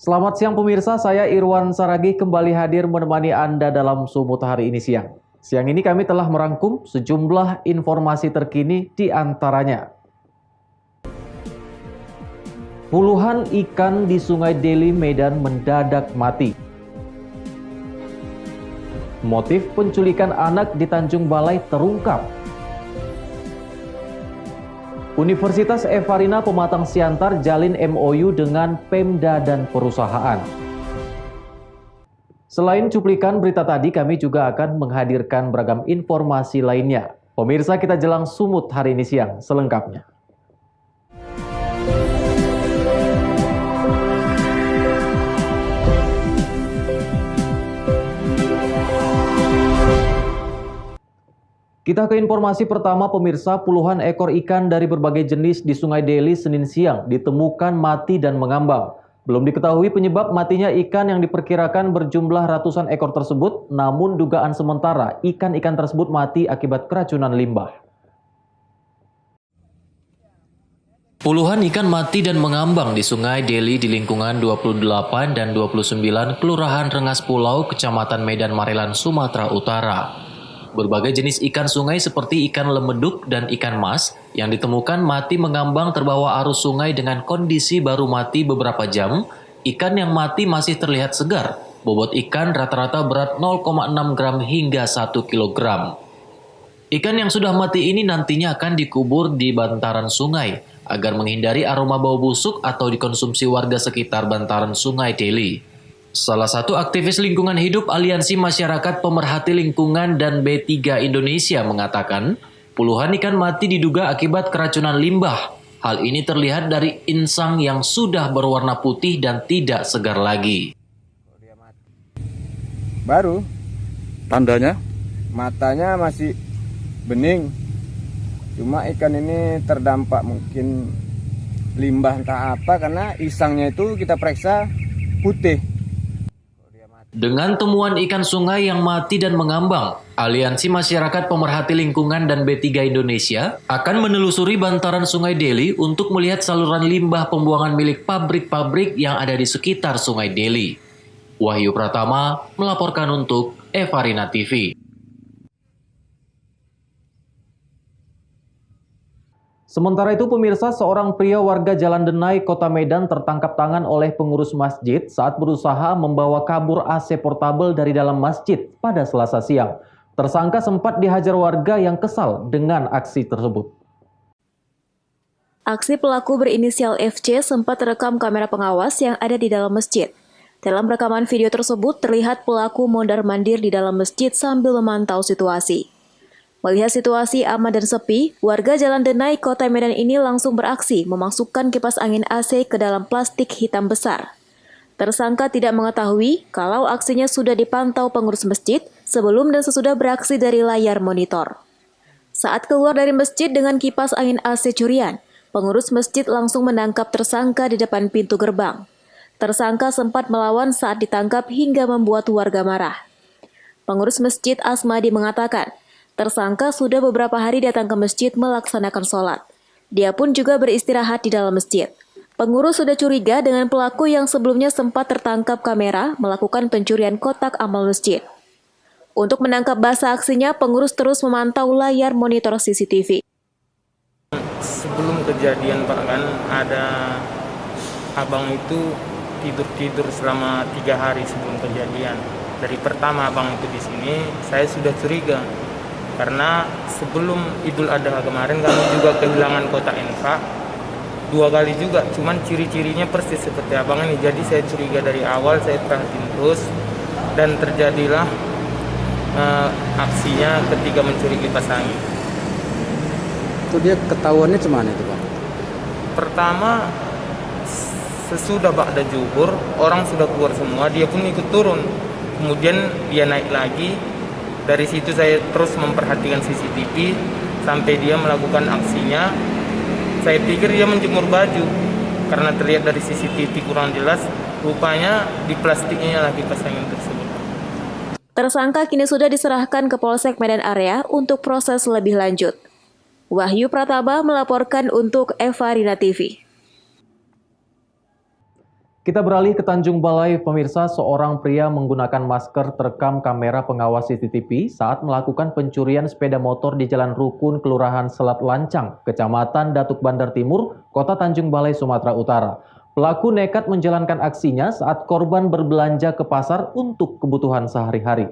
Selamat siang pemirsa, saya Irwan Saragih kembali hadir menemani Anda dalam Sumut hari ini siang. Siang ini kami telah merangkum sejumlah informasi terkini di antaranya. Puluhan ikan di Sungai Deli, Medan mendadak mati. Motif penculikan anak di Tanjung Balai terungkap. Universitas Evarina Pematang Siantar jalin MOU dengan Pemda dan perusahaan. Selain cuplikan berita tadi, kami juga akan menghadirkan beragam informasi lainnya. Pemirsa, kita jelang Sumut hari ini siang selengkapnya. Kita ke informasi pertama pemirsa, puluhan ekor ikan dari berbagai jenis di Sungai Deli Senin siang ditemukan mati dan mengambang. Belum diketahui penyebab matinya ikan yang diperkirakan berjumlah ratusan ekor tersebut, namun dugaan sementara ikan-ikan tersebut mati akibat keracunan limbah. Puluhan ikan mati dan mengambang di Sungai Deli di lingkungan 28 dan 29 Kelurahan Rengas Pulau, Kecamatan Medan Marelan, Sumatera Utara. Berbagai jenis ikan sungai seperti ikan lemeduk dan ikan mas yang ditemukan mati mengambang terbawa arus sungai dengan kondisi baru mati beberapa jam. Ikan yang mati masih terlihat segar. Bobot ikan rata-rata berat 0,6 gram hingga 1 kilogram. Ikan yang sudah mati ini nantinya akan dikubur di bantaran sungai agar menghindari aroma bau busuk atau dikonsumsi warga sekitar bantaran Sungai Deli. Salah satu aktivis lingkungan hidup Aliansi Masyarakat Pemerhati Lingkungan dan B3 Indonesia mengatakan, puluhan ikan mati diduga akibat keracunan limbah. Hal ini terlihat dari insang yang sudah berwarna putih dan tidak segar lagi. Baru, Tandanya? matanya masih bening. Cuma ikan ini terdampak mungkin limbah entah apa karena isangnya itu kita periksa putih. Dengan temuan ikan sungai yang mati dan mengambang, Aliansi Masyarakat Pemerhati Lingkungan dan B3 Indonesia akan menelusuri bantaran Sungai Deli untuk melihat saluran limbah pembuangan milik pabrik-pabrik yang ada di sekitar Sungai Deli. Wahyu Pratama melaporkan untuk Evarina TV. Sementara itu pemirsa, seorang pria warga Jalan Denai, Kota Medan tertangkap tangan oleh pengurus masjid saat berusaha membawa kabur AC portabel dari dalam masjid pada Selasa siang. Tersangka sempat dihajar warga yang kesal dengan aksi tersebut. Aksi pelaku berinisial FC sempat terekam kamera pengawas yang ada di dalam masjid. Dalam rekaman video tersebut terlihat pelaku mondar-mandir di dalam masjid sambil memantau situasi. Melihat situasi aman dan sepi, warga Jalan Denai, Kota Medan ini langsung beraksi memasukkan kipas angin AC ke dalam plastik hitam besar. Tersangka tidak mengetahui kalau aksinya sudah dipantau pengurus masjid sebelum dan sesudah beraksi dari layar monitor. Saat keluar dari masjid dengan kipas angin AC curian, pengurus masjid langsung menangkap tersangka di depan pintu gerbang. Tersangka sempat melawan saat ditangkap hingga membuat warga marah. Pengurus masjid Asmadi mengatakan, tersangka sudah beberapa hari datang ke masjid melaksanakan sholat. Dia pun juga beristirahat di dalam masjid. Pengurus sudah curiga dengan pelaku yang sebelumnya sempat tertangkap kamera melakukan pencurian kotak amal masjid. Untuk menangkap basah aksinya, pengurus terus memantau layar monitor CCTV. Sebelum kejadian Pak kan ada abang itu tidur selama 3 hari sebelum kejadian. Dari pertama abang itu di sini, saya sudah curiga. Karena sebelum Idul Adha kemarin kami juga kehilangan kotak infak 2 kali juga, cuman ciri-cirinya persis seperti abang ini. Jadi saya curiga dari awal, saya perhatiin terus dan terjadilah aksinya ketika mencuri kipas angin. Itu dia ketahuannya cemana itu Pak? Pertama sesudah ba'da zuhur orang sudah keluar semua, dia pun ikut turun. Kemudian dia naik lagi. Dari situ saya terus memperhatikan CCTV sampai dia melakukan aksinya. Saya pikir dia menjemur baju karena terlihat dari CCTV kurang jelas. Rupanya di plastiknya lagi kipas angin tersebut. Tersangka kini sudah diserahkan ke Polsek Medan Area untuk proses lebih lanjut. Wahyu Pratama melaporkan untuk Evarina TV. Kita beralih ke Tanjung Balai, pemirsa. Seorang pria menggunakan masker terekam kamera pengawas CCTV saat melakukan pencurian sepeda motor di Jalan Rukun, Kelurahan Selat Lancang, Kecamatan Datuk Bandar Timur, Kota Tanjung Balai, Sumatera Utara. Pelaku nekat menjalankan aksinya saat korban berbelanja ke pasar untuk kebutuhan sehari-hari.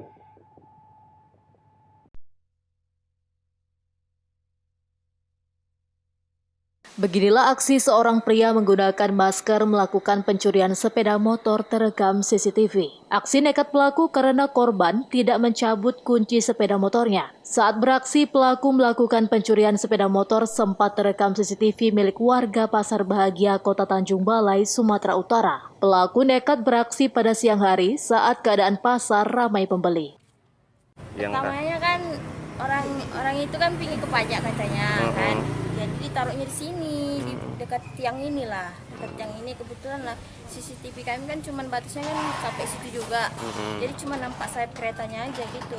Beginilah aksi seorang pria menggunakan masker melakukan pencurian sepeda motor terekam CCTV. Aksi nekat pelaku karena korban tidak mencabut kunci sepeda motornya. Saat beraksi, pelaku melakukan pencurian sepeda motor sempat terekam CCTV milik warga Pasar Bahagia, Kota Tanjung Balai, Sumatera Utara. Pelaku nekat beraksi pada siang hari saat keadaan pasar ramai pembeli. Pertamanya kan orang itu kan pingin ke pajak katanya kan, jadi ditaruhnya di sini di dekat tiang inilah, dekat tiang ini. Kebetulan lah CCTV kami kan cuman batasnya kan sampai situ juga, jadi cuma nampak sayap keretanya aja gitu.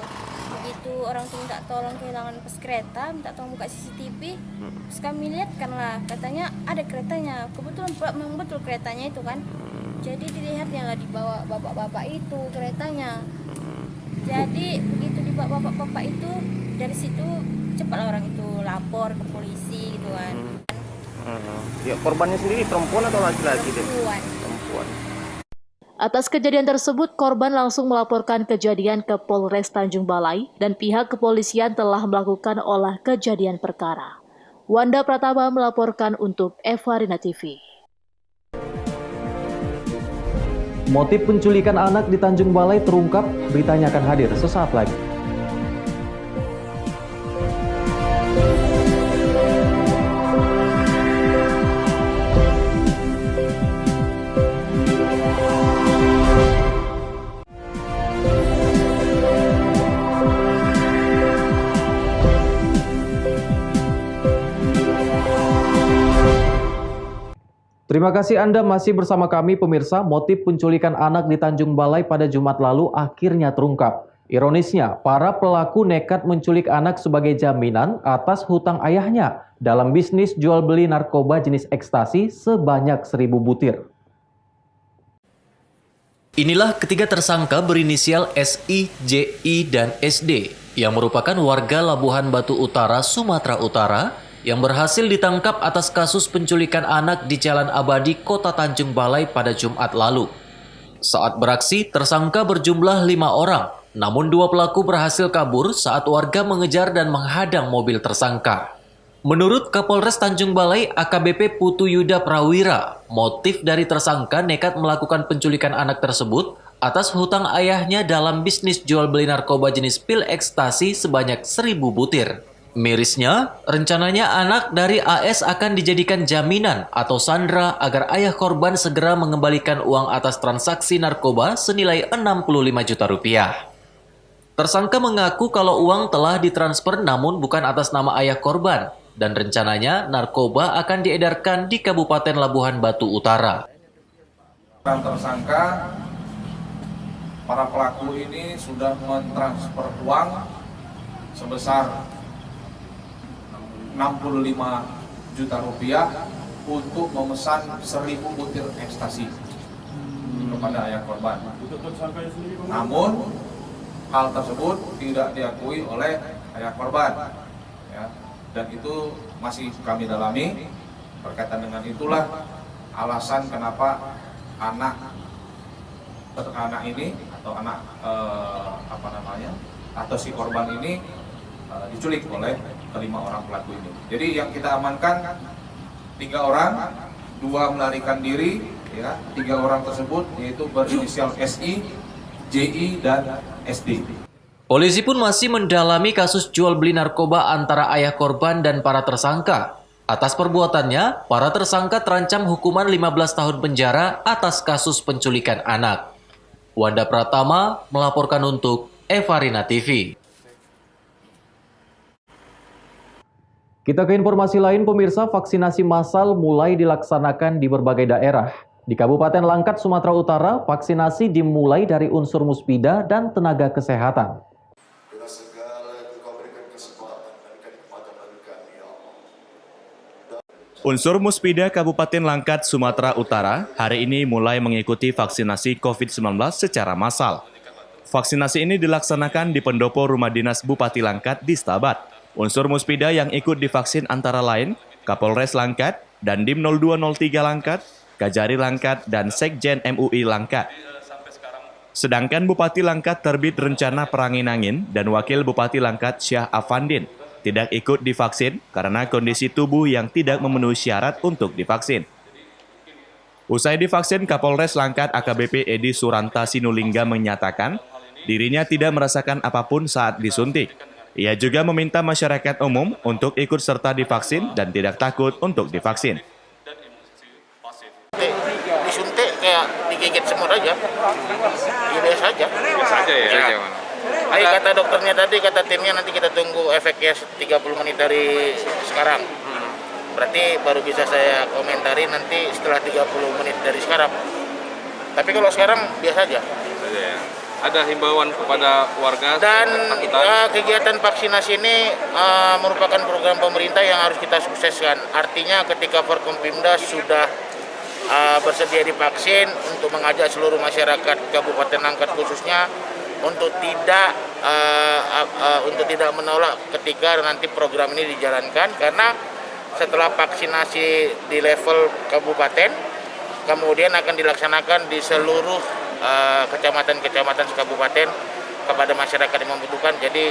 Begitu orang tuh minta tolong kehilangan pas kereta, minta tolong buka CCTV, terus kami lihat kan lah, katanya ada keretanya. Kebetulan memang betul keretanya itu kan, jadi dilihatnya lah dibawa bapak-bapak itu keretanya. Jadi begitu dibawa bapak-bapak itu, dari situ cepatlah orang itu lapor ke polisi gitu kan. Ya, korbannya sendiri perempuan atau laki-laki? Perempuan. Atas kejadian tersebut, korban langsung melaporkan kejadian ke Polres Tanjung Balai dan pihak kepolisian telah melakukan olah kejadian perkara. Wanda Pratama melaporkan untuk Evarina TV. Motif penculikan anak di Tanjung Balai terungkap, beritanya akan hadir sesaat lagi. Terima kasih Anda masih bersama kami pemirsa. Motif penculikan anak di Tanjung Balai pada Jumat lalu akhirnya terungkap. Ironisnya, para pelaku nekat menculik anak sebagai jaminan atas hutang ayahnya dalam bisnis jual beli narkoba jenis ekstasi sebanyak 1.000 butir. Inilah ketiga tersangka berinisial SI, JI, dan SD yang merupakan warga Labuhan Batu Utara, Sumatera Utara yang berhasil ditangkap atas kasus penculikan anak di Jalan Abadi, Kota Tanjung Balai pada Jumat lalu. Saat beraksi, tersangka berjumlah 5 orang, namun 2 pelaku berhasil kabur saat warga mengejar dan menghadang mobil tersangka. Menurut Kapolres Tanjung Balai AKBP Putu Yuda Prawira, motif dari tersangka nekat melakukan penculikan anak tersebut atas hutang ayahnya dalam bisnis jual beli narkoba jenis pil ekstasi sebanyak 1.000 butir. Mirisnya, rencananya anak dari AS akan dijadikan jaminan atau sandera agar ayah korban segera mengembalikan uang atas transaksi narkoba senilai 65 juta rupiah. Tersangka mengaku kalau uang telah ditransfer namun bukan atas nama ayah korban dan rencananya narkoba akan diedarkan di Kabupaten Labuhan Batu Utara. Tersangka, para pelaku ini sudah mentransfer uang sebesar 65 juta rupiah untuk memesan 1.000 butir ekstasi kepada ayah korban. Namun hal tersebut tidak diakui oleh ayah korban, ya, dan itu masih kami dalami. Berkaitan dengan itulah alasan kenapa anak ini atau atau si korban ini diculik oleh kelima orang pelaku ini. Jadi yang kita amankan 3 orang, 2 melarikan diri, ya, 3 orang tersebut yaitu berinisial SI, JI, dan SD. Polisi pun masih mendalami kasus jual beli narkoba antara ayah korban dan para tersangka. Atas perbuatannya, para tersangka terancam hukuman 15 tahun penjara atas kasus penculikan anak. Wanda Pratama melaporkan untuk Evarina TV. Kita ke informasi lain pemirsa, vaksinasi massal mulai dilaksanakan di berbagai daerah. Di Kabupaten Langkat, Sumatera Utara, vaksinasi dimulai dari unsur muspida dan tenaga kesehatan. Unsur Muspida Kabupaten Langkat, Sumatera Utara hari ini mulai mengikuti vaksinasi COVID-19 secara massal. Vaksinasi ini dilaksanakan di pendopo Rumah Dinas Bupati Langkat di Stabat. Unsur Muspida yang ikut divaksin antara lain Kapolres Langkat, Dandim 0203 Langkat, Kajari Langkat, dan Sekjen MUI Langkat. Sedangkan Bupati Langkat terbit rencana Perangin-Angin dan Wakil Bupati Langkat Syah Afandin tidak ikut divaksin karena kondisi tubuh yang tidak memenuhi syarat untuk divaksin. Usai divaksin, Kapolres Langkat AKBP Edi Suranta Sinulingga menyatakan dirinya tidak merasakan apapun saat disuntik. Ia juga meminta masyarakat umum untuk ikut serta divaksin dan tidak takut untuk divaksin. Disuntik kayak digigit semut aja, biasa aja. Biasa aja ya? Ayo kata dokternya tadi, kata timnya nanti kita tunggu efeknya 30 menit dari sekarang. Berarti baru bisa saya komentari nanti setelah 30 menit dari sekarang. Tapi kalau sekarang biasa aja. Ada himbauan kepada warga dan kegiatan vaksinasi ini merupakan program pemerintah yang harus kita sukseskan. Artinya ketika Forkompimda sudah bersedia divaksin untuk mengajak seluruh masyarakat Kabupaten Langkat khususnya untuk tidak menolak ketika nanti program ini dijalankan, karena setelah vaksinasi di level kabupaten kemudian akan dilaksanakan di seluruh kecamatan-kecamatan kabupaten kepada masyarakat yang membutuhkan. Jadi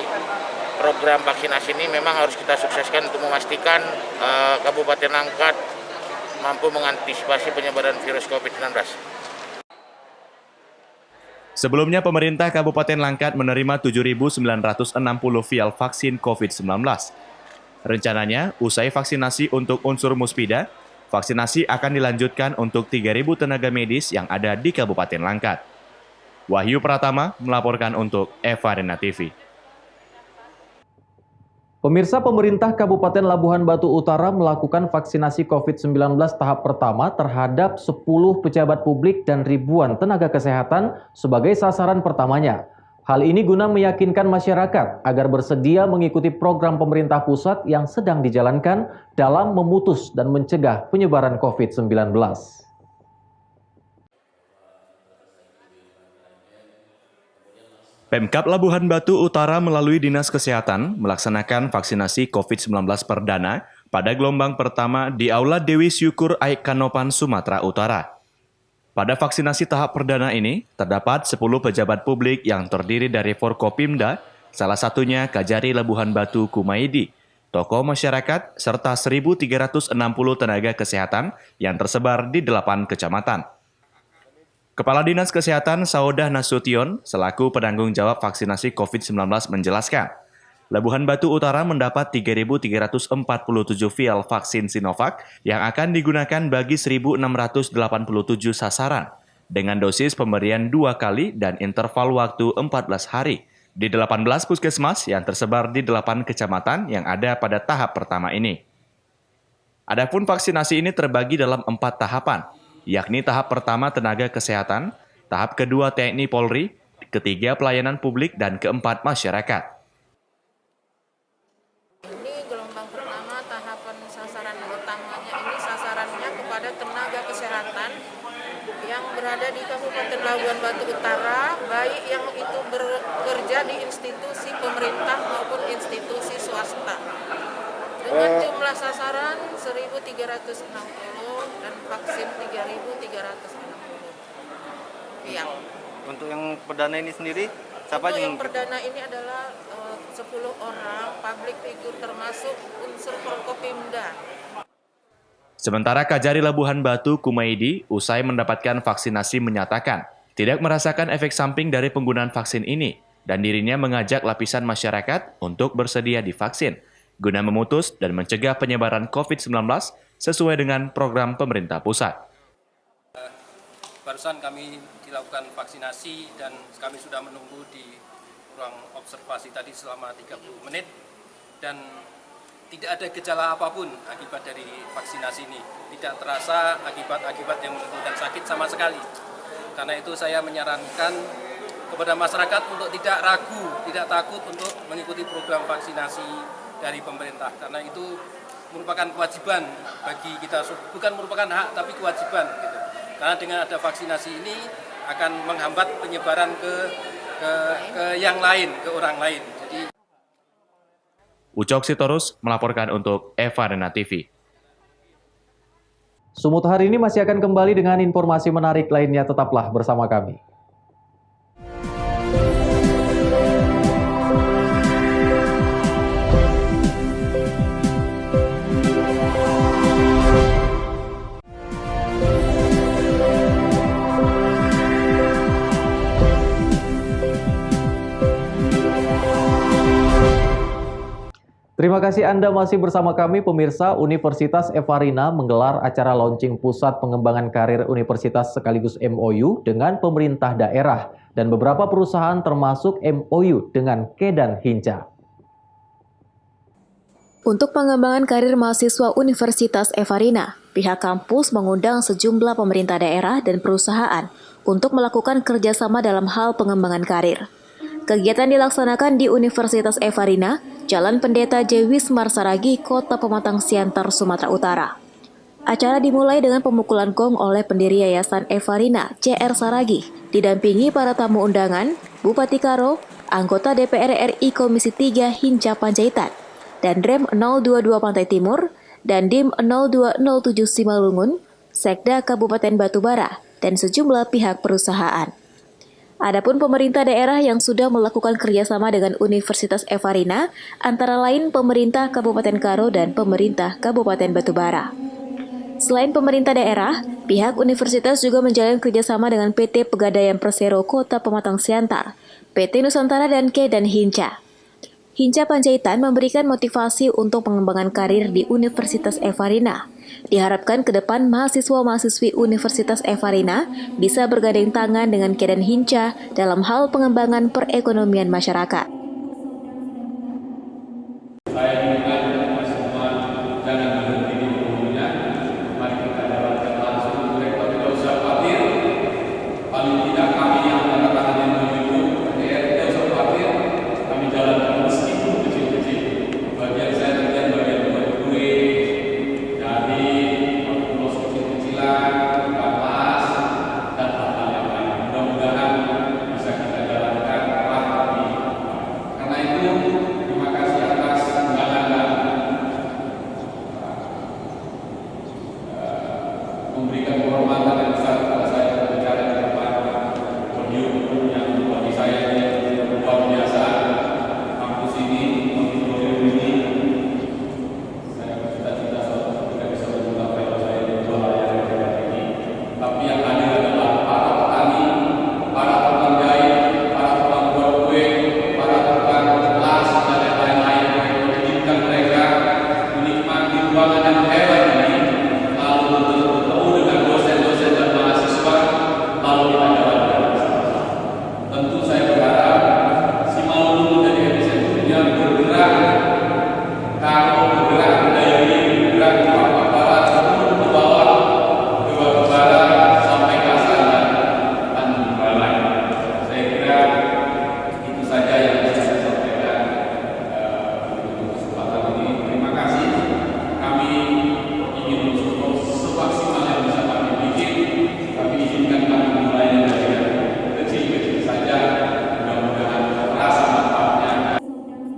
program vaksinasi ini memang harus kita sukseskan untuk memastikan Kabupaten Langkat mampu mengantisipasi penyebaran virus COVID-19. Sebelumnya, pemerintah Kabupaten Langkat menerima 7.960 vial vaksin COVID-19. Rencananya, usai vaksinasi untuk unsur Muspida, vaksinasi akan dilanjutkan untuk 3.000 tenaga medis yang ada di Kabupaten Langkat. Wahyu Pratama melaporkan untuk Eva Rena TV. Pemirsa, pemerintah Kabupaten Labuhan Batu Utara melakukan vaksinasi COVID-19 tahap pertama terhadap 10 pejabat publik dan ribuan tenaga kesehatan sebagai sasaran pertamanya. Hal ini guna meyakinkan masyarakat agar bersedia mengikuti program pemerintah pusat yang sedang dijalankan dalam memutus dan mencegah penyebaran COVID-19. Pemkab Labuhan Batu Utara melalui Dinas Kesehatan melaksanakan vaksinasi COVID-19 perdana pada gelombang pertama di Aula Dewi Syukur Aik Kanopan, Sumatera Utara. Pada vaksinasi tahap perdana ini, terdapat 10 pejabat publik yang terdiri dari Forkopimda, salah satunya Kajari Labuhan Batu Kumaidi, tokoh masyarakat, serta 1.360 tenaga kesehatan yang tersebar di 8 kecamatan. Kepala Dinas Kesehatan Saudah Nasution selaku penanggung jawab vaksinasi COVID-19 menjelaskan, Labuhan Batu Utara mendapat 3.347 vial vaksin Sinovac yang akan digunakan bagi 1.687 sasaran dengan dosis pemberian 2 kali dan interval waktu 14 hari di 18 puskesmas yang tersebar di 8 kecamatan yang ada pada tahap pertama ini. Adapun vaksinasi ini terbagi dalam 4 tahapan, yakni tahap pertama tenaga kesehatan, tahap kedua TNI Polri, ketiga pelayanan publik, dan keempat masyarakat. Ini gelombang pertama tahapan sasaran utamanya ini sasarannya kepada tenaga kesehatan yang berada di Kabupaten Labuhan Batu Utara, baik yang itu bekerja di institusi pemerintah maupun institusi swasta. Dengan jumlah sasaran 1.360 dan vaksin 3.360. Iya. Untuk yang perdana ini sendiri, siapa yang perdana ini adalah 10 orang public figure termasuk unsur Forkopimda. Sementara Kajari Labuhan Batu Kumaidi usai mendapatkan vaksinasi menyatakan tidak merasakan efek samping dari penggunaan vaksin ini dan dirinya mengajak lapisan masyarakat untuk bersedia divaksin guna memutus dan mencegah penyebaran COVID-19 sesuai dengan program pemerintah pusat. Barusan kami dilakukan vaksinasi dan kami sudah menunggu di ruang observasi tadi selama 30 menit dan tidak ada gejala apapun akibat dari vaksinasi ini. Tidak terasa akibat-akibat yang menimbulkan sakit sama sekali. Karena itu saya menyarankan kepada masyarakat untuk tidak ragu, tidak takut untuk mengikuti program vaksinasi dari pemerintah. Karena itu merupakan kewajiban bagi kita, bukan merupakan hak tapi kewajiban gitu. Karena dengan ada vaksinasi ini akan menghambat penyebaran ke yang lain, ke orang lain. Jadi Ucok Sitorus melaporkan untuk Evarena TV. Sumut hari ini masih akan kembali dengan informasi menarik lainnya, tetaplah bersama kami. Terima kasih Anda masih bersama kami, pemirsa. Universitas Evarina menggelar acara launching Pusat Pengembangan Karir Universitas sekaligus MOU dengan pemerintah daerah dan beberapa perusahaan termasuk MOU dengan Kedan Hinca. Untuk pengembangan karir mahasiswa Universitas Evarina, pihak kampus mengundang sejumlah pemerintah daerah dan perusahaan untuk melakukan kerjasama dalam hal pengembangan karir. Kegiatan dilaksanakan di Universitas Evarina, Jalan Pendeta J. Wismar Saragi, Kota Pematang Siantar, Sumatera Utara. Acara dimulai dengan pemukulan gong oleh pendiri Yayasan Evarina, C.R. Saragi, didampingi para tamu undangan, Bupati Karo, anggota DPR RI Komisi 3 Hinca Panjaitan, dan Rem 022 Pantai Timur, dan Dim 0207 Simalungun, Sekda Kabupaten Batubara, dan sejumlah pihak perusahaan. Adapun pemerintah daerah yang sudah melakukan kerjasama dengan Universitas Evarina, antara lain pemerintah Kabupaten Karo dan pemerintah Kabupaten Batubara. Selain pemerintah daerah, pihak universitas juga menjalin kerjasama dengan PT Pegadaian Persero Kota Pematang Siantar, PT Nusantara dan Kedan Hinca. Hinca Panjaitan memberikan motivasi untuk pengembangan karir di Universitas Evarina. Diharapkan ke depan mahasiswa-mahasiswi Universitas Evarina bisa bergandeng tangan dengan Kedan Hinca dalam hal pengembangan perekonomian masyarakat. Memberikan kehormatan yang besar kepada saya berbicara di depan podium yang bagi saya ini luar biasa. Kampus ini, auditorium ini, saya bercita-cita suatu ketika bisa berjumpa fellow saya di dua layar lebar ini. Tapi yang hadir adalah para petani, para tukang jahit, para tukang buat kue, para tukang las dan lain-lain yang menjadikan mereka menikmati ruangan yang hebat ini.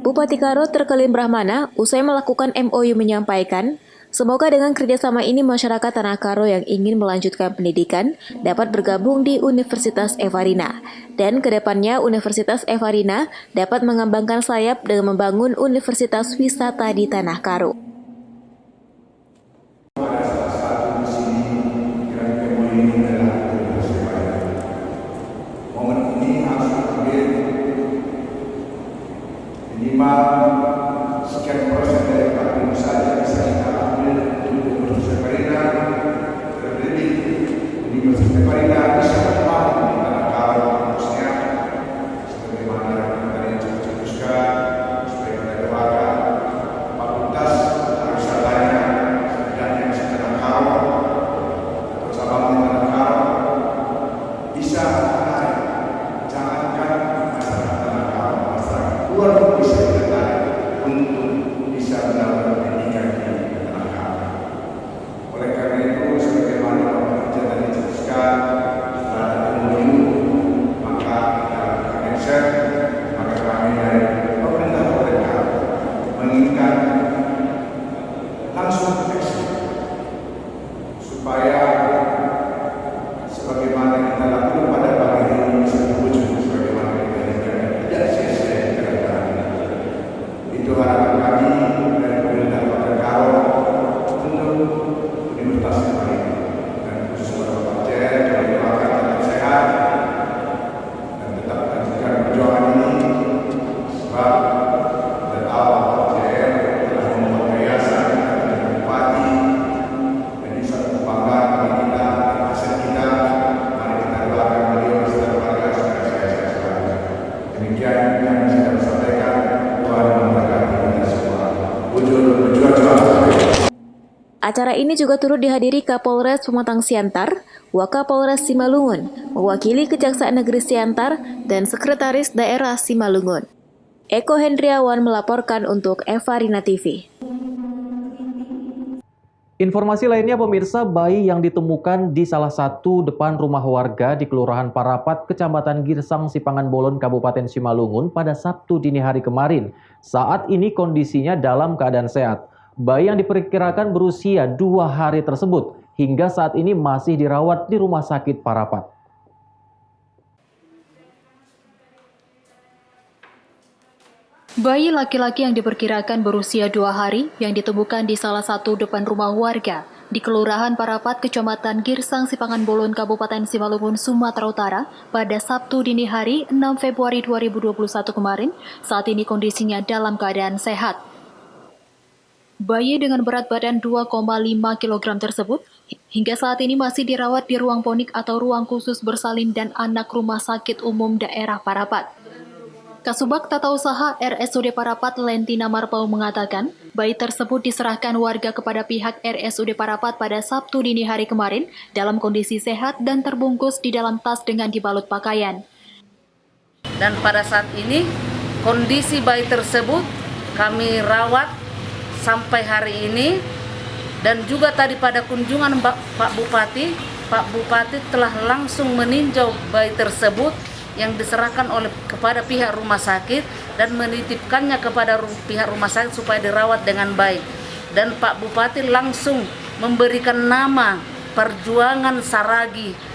Bupati Karo Terkelim Brahmana usai melakukan MOU menyampaikan, semoga dengan kerjasama ini masyarakat Tanah Karo yang ingin melanjutkan pendidikan dapat bergabung di Universitas Evarina. Dan kedepannya Universitas Evarina dapat mengembangkan sayap dengan membangun Universitas Wisata di Tanah Karo. Minimal sekian persen dari KPU saja bisa kita ambil untuk Universitas Evarina terdiri. Universitas Evarina bisa membangun di Tanah Karo kampusnya sebagaimana yang tadi dicetuskan supaya kita doakan fakultas langsung deteksi supaya sebagaimana kita lakukan pada pagi ini bisa terwujud sebagaimana kita inginkan, tidak sia-sia dikerjakan. Itu harapan kami dari pemerintah Kota Karo untuk Universitas Samarinda dan khusus Bapak Cer, kami doakan tetap sehat dan tetap lanjutkan perjuangan ini sebab dari awal Bapak Cer telah membuat yayasan dan bupati dan ini satu kebanggaan bagi kita dan aset kita. Mari kita doakan beliau beserta keluarga supaya sehat selalu. Demikian yang saya sampaikan. Tuhan memberkati kita semua. Acara ini juga turut dihadiri Kapolres Pematang Siantar, Wakapolres Simalungun, mewakili Kejaksaan Negeri Siantar, dan Sekretaris Daerah Simalungun. Eko Hendriawan melaporkan untuk Evarina TV. Informasi lainnya pemirsa, bayi yang ditemukan di salah satu depan rumah warga di Kelurahan Parapat, Kecamatan Girsang, Sipangan Bolon, Kabupaten Simalungun pada Sabtu dini hari kemarin. Saat ini kondisinya dalam keadaan sehat. Bayi yang diperkirakan berusia 2 hari tersebut hingga saat ini masih dirawat di Rumah Sakit Parapat. Bayi laki-laki yang diperkirakan berusia 2 hari yang ditemukan di salah satu depan rumah warga di Kelurahan Parapat, Kecamatan Girsang, Sipangan Bolon, Kabupaten Simalungun, Sumatera Utara pada Sabtu dini hari 6 Februari 2021 kemarin, saat ini kondisinya dalam keadaan sehat. Bayi dengan berat badan 2,5 kg tersebut hingga saat ini masih dirawat di ruang ponik atau ruang khusus bersalin dan anak Rumah Sakit Umum Daerah Parapat. Kasubag Tata Usaha RSUD Parapat Lentina Marpau mengatakan, bayi tersebut diserahkan warga kepada pihak RSUD Parapat pada Sabtu dini hari kemarin dalam kondisi sehat dan terbungkus di dalam tas dengan dibalut pakaian. Dan pada saat ini kondisi bayi tersebut kami rawat sampai hari ini, dan juga tadi pada kunjungan Pak Bupati telah langsung meninjau bayi tersebut yang diserahkan kepada pihak rumah sakit dan menitipkannya kepada pihak rumah sakit supaya dirawat dengan baik. Dan Pak Bupati langsung memberikan nama Perjuangan Saragi.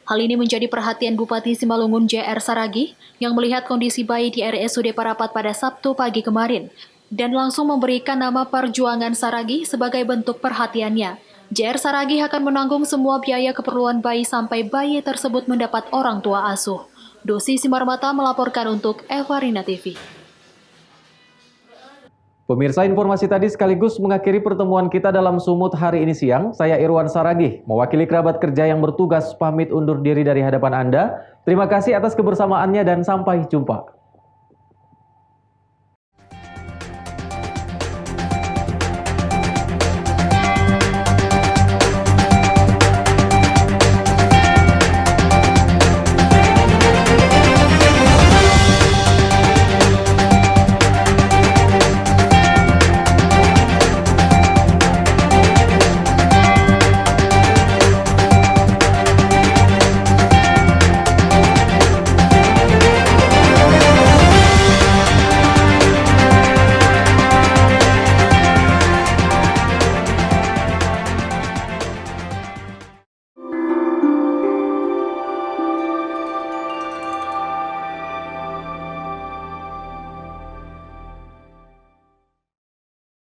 Hal ini menjadi perhatian Bupati Simalungun JR Saragi yang melihat kondisi bayi di RSUD Parapat pada Sabtu pagi kemarin dan langsung memberikan nama Perjuangan Saragi sebagai bentuk perhatiannya. JR Saragi akan menanggung semua biaya keperluan bayi sampai bayi tersebut mendapat orang tua asuh. Dosi Simarmata melaporkan untuk Evarina TV. Pemirsa, informasi tadi sekaligus mengakhiri pertemuan kita dalam Sumut hari ini siang. Saya Irwan Saragih, mewakili kerabat kerja yang bertugas pamit undur diri dari hadapan Anda. Terima kasih atas kebersamaannya dan sampai jumpa.